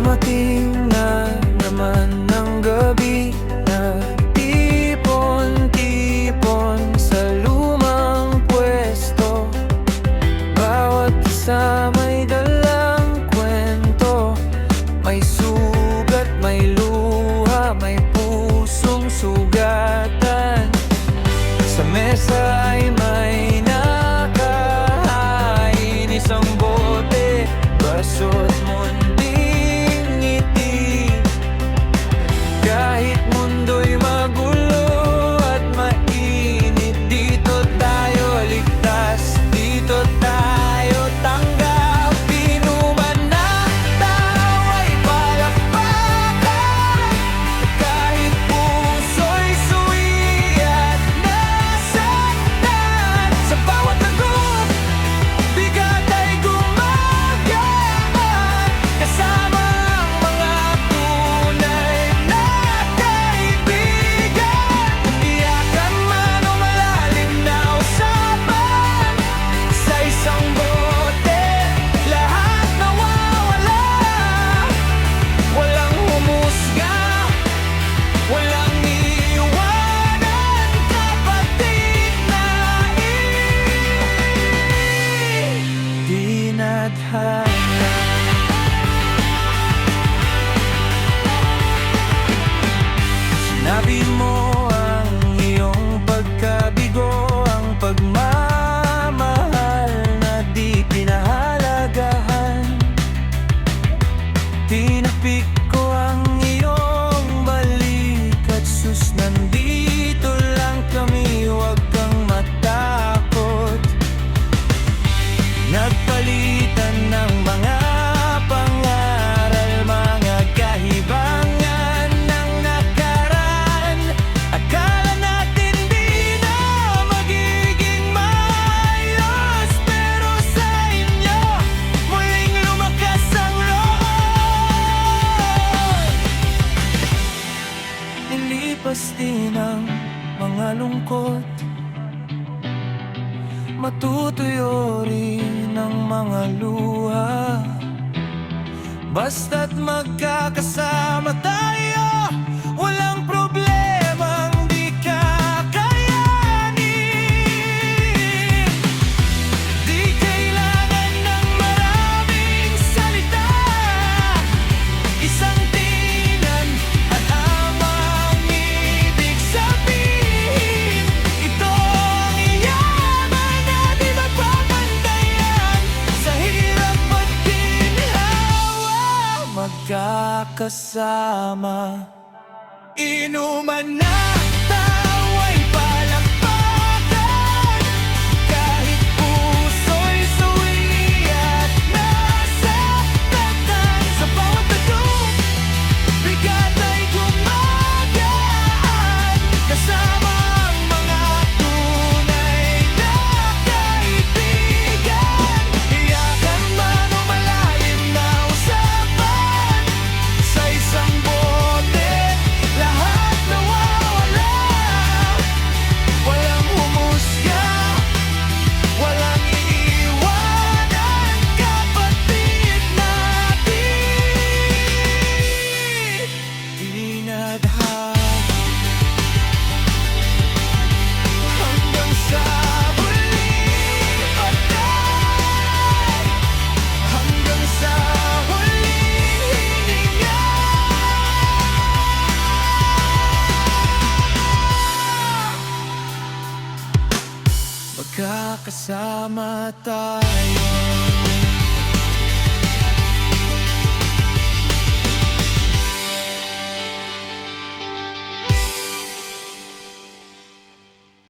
Dumating na naman ang gabi, nagtipon-tipon sa lumang pwesto. Bawat isa may dalang kwento, may sugat, may luha, may pusong sugatan. Sa mesa ay may nakahain, isang bote, baso't munting ngiti. Kahit mundo'y magulo at mainit, dito tayo ligtas, dito tayo tanggap. Inuman na tawa'y palakpakan, kahit puso'y suwi at nasaktan. Sa bawat tagup, bigat ay gumagaan, kasama ang mga tunay na kaibigan. Iyakan man o malalim na usapan, sa isang bote lahat nawawala. Walang humusga, walang iiwanan, kapatid na dinadhana. Sinabi mo ang iyong pagkabigo, ang pagmamahal na di pinahalagahan. Tinapik ko ang iyong balik at sus, nandito lang kami, huwag kang matakot. Nagpalitan ng mga pangaral, mga kahibangan ng nakaraan. Akala natin di na magiging maayos, pero sa inyo muling lumakas ang loob. Nilipas din ang mga lungkot, matutuyo rin ang mga luha. Basta't magkakasama tayo, walang problemang di kakayanin. Di kailangan ng maraming salita, isang tingin at amang ibig sabihin. Ito ang yaman na di mapapantayan, sa hirap at ginhawa magkakasama. Inuman na tawa'y palakpakan, kahit puso'y suwi at nasaktan. Sa bawat tagup, bigat ay gumagaan, kasama ang mga tunay na kaibigan. Iyakan man o malalim na usapan, sa isang bote lahat nawawala. Walang humusga, walang iiwanan, kapatid natin dinadhana. Hanggang sa huling patay, hanggang sa huling hininga. Magkakasama tayo.